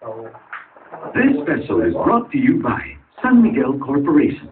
This special is brought to you by San Miguel Corporation.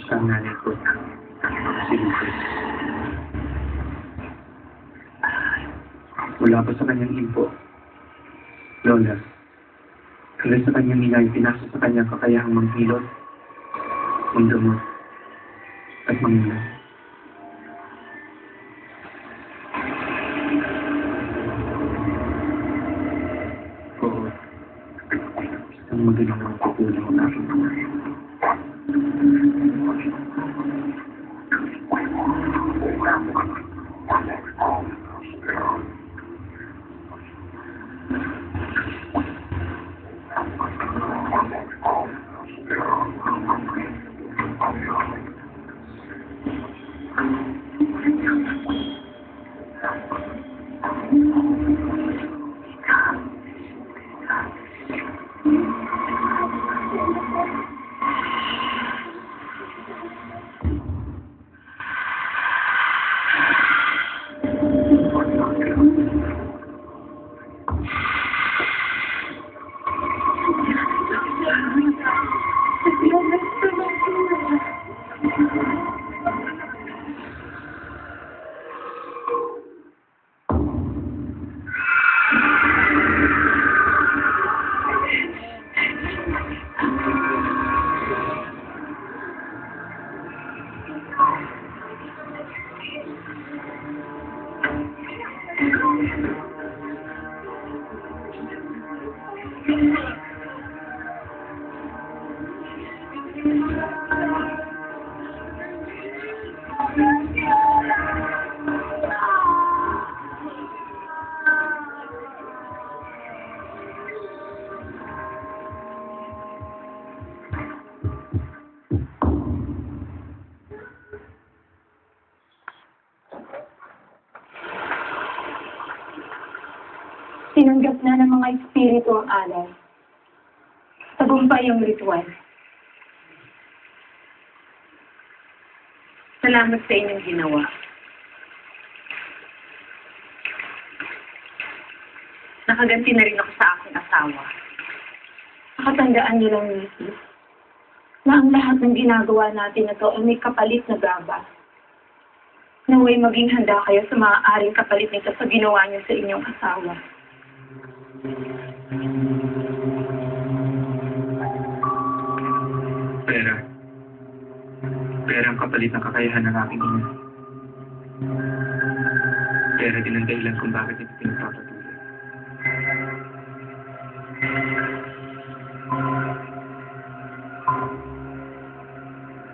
Ang nanay ko, si Lucas. Wala pa sa kanyang info. Lola, hanggang sa kanyang nilay, pinasa sa kanyang kakayahang manghilot, mangdamot, at mangilan. Oo, isang magaling magpupulong ang aking mga. Tinanggap na ng mga espiritu ang alay. Tagumpay ang ritual. Salamat sa inyong ginawa. Nakaganti na rin ako sa aking asawa. Nakatandaan niyo lang, Mrs., na ang lahat ng ginagawa natin na ito ay may kapalit na gaba. Naway maging handa kayo sa maaaring kapalit nito sa ginawa niyo sa inyong asawa. Pera. Pera ang kapalit ng kakayahan ng aking ina. Pera din ang dahilan kung bakit ito pinagpapatuloy.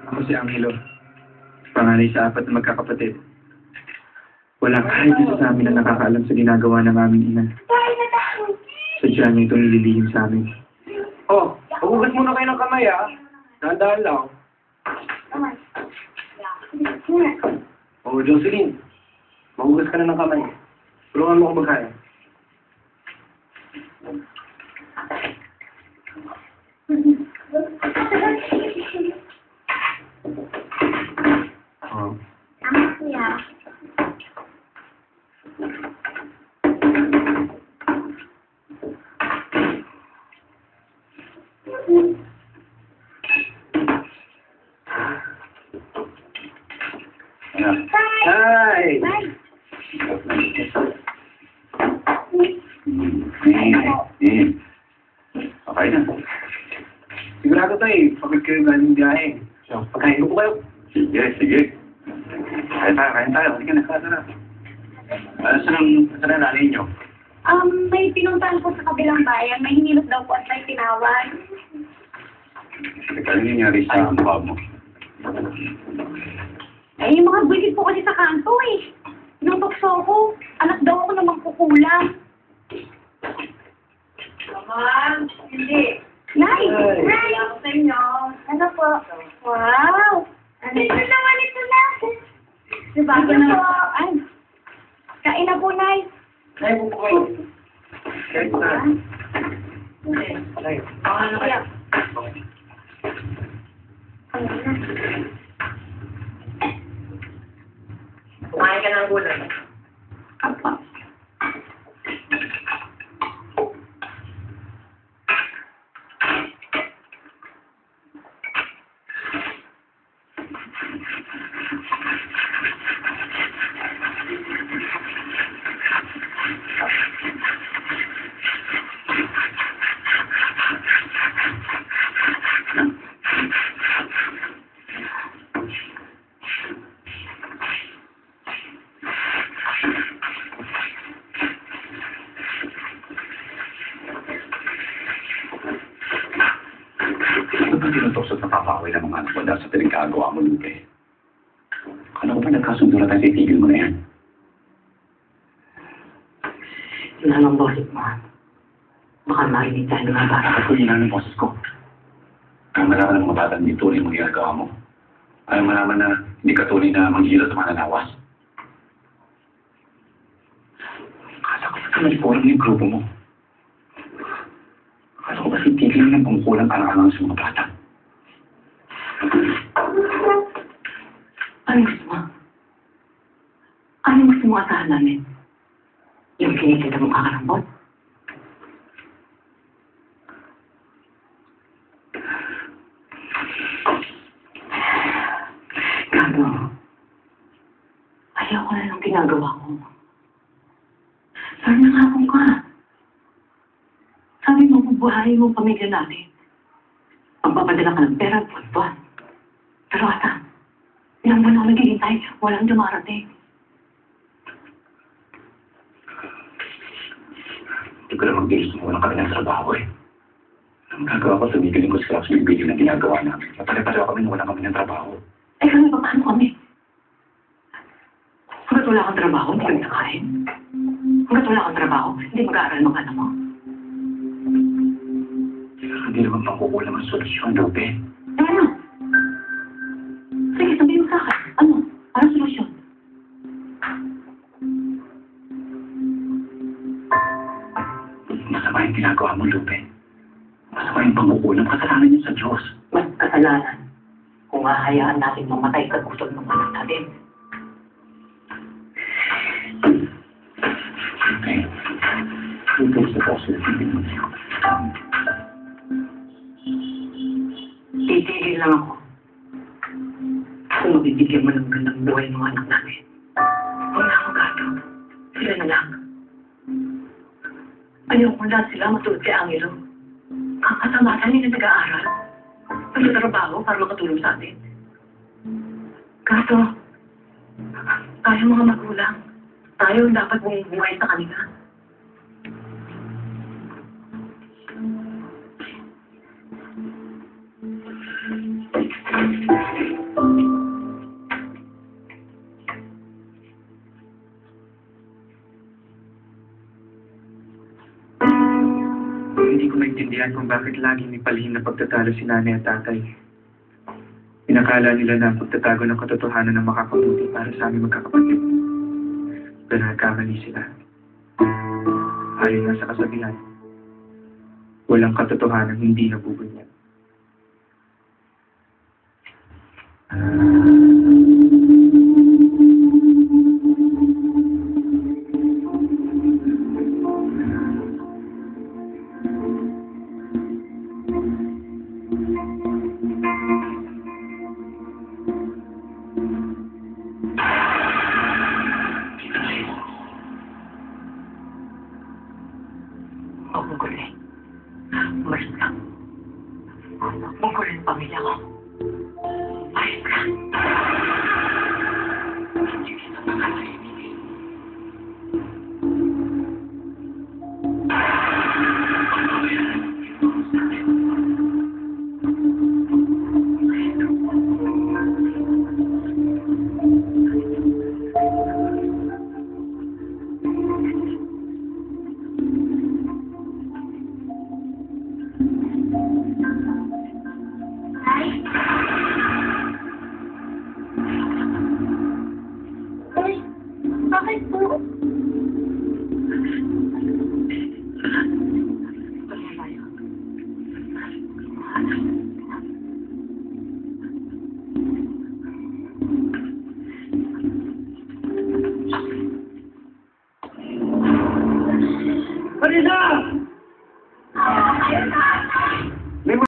Ako si Angelo. Panganay sa 4 na magkakapatid. Wala kahit isa sa amin na nakakaalam sa ginagawa ng aming ina. Sadya niya itong nililihim sa amin. Oh, hugas muna kayo ng kamay, ah. Dahan-dahan lang. Oh, Jocelyn. Mahugas ka na ng kamay. Tulungan mo ako magkaya. Oh. Hi! Okay na. Sigurado to eh. Pagod kayo galing biyahe. So, pagkain mo po kayo. Sige, sige. Kain tayo. Halika na. Tara. Saan ang nanay niyo? May pinuntahan po sa kabilang bayan. May hinilot daw po at may tinawag. Teka, ano nangyari sa mukha mo? Eh, yung mga buwigit po kasi sa kanto eh. Nung tukso ko, anak daw ako na magkukulang. Mama, hindi. Nay! Nay! Ako sa inyo. Ano po? Wow! Ano naman ito na? Diba? Ano po? Ay, kain na po, Nay. Nay, po kayo. Kain po tayo. Nay. Ano kaya? Kumain ka ng gulay. Apa. Ano ba tinutok na papaway ng mga anak mo dahil sa pinagkagawa mo, Lupe? Kala ko ba nagkasundo na tayo sa itigil mo na yan? Wala ng boses mo. Baka marinig tayo ng mga bata. Ako yun ang boses ko. Ayaw malaman ng mga bata hindi tunay mong ginagawa mo. Ayaw malaman na hindi ka tunay na manghihila sa mga nanawas. Kala ko ba malipunan yung grupo mo? Kala ko ba si Tigil ng pangkulang alang-alang sa mga bata? Ano gusto mo? Ano gusto mo asahan namin? Yung kinikita mong kakarambot? Gago. Ayaw ko na ng ginagawa ko. Sabi nga akong ka. Sabi mo, bubuhayin mo ang pamilya natin. Pagpapadala ka ng pera, buwan-buwan. Pero ata, ilang buwan ako naghihintay, walang dumarating. Hindi ko lang magbilis mo ng kami ng trabaho eh. Ang gagawa ko, tumigilin ko sa yung video na ginagawa namin. Napare-pareho kami nung wala kami ng trabaho. Eh kami pa, paano kami? Hanggat wala kang trabaho, hindi kami nakain. Hanggat wala kang trabaho, hindi mag-aaral mga anak mo. Hindi naman mangkukulang ang solusyon, Lupe. Eh ano? Sige, sabihin mo sa akin. Ano? Anong solusyon? Masama yung ginagawa mo, Lupe. Masama yung pangkukulang. Kasalanan yun sa Diyos. Mas kasalanan kung hahayaan natin mamatay ka gusto ng anak natin. Okay. Lupe, sa kaso, hindi mo siya. Titigil lang ako. Kung mabibigyan mo ng gandang buhay ng anak natin. Huwag na akong gato. Sila na lang. Ayaw ko lahat sila matulad kay Angelo. Kakatamatan nila nag-aaral. Nagtatrabaho para makatulong sa atin. Gato, tayo mga magulang. Tayo ang dapat bumubuhay sa kanila. Hindi ko maintindihan kung bakit laging may palihim na pagtatalo si nanay at tatay. Inakala nila na ang pagtatago ng katotohanan ang makakabuti para sa aming magkakapatid. Pero nagkamali sila. Ayon nga sa kasabihan, walang katotohanan hindi nabubunyag. Huwag mong gulin. Umalis ka. Huwag mong gulin ang pamilya ko. Umalis ka. Ay,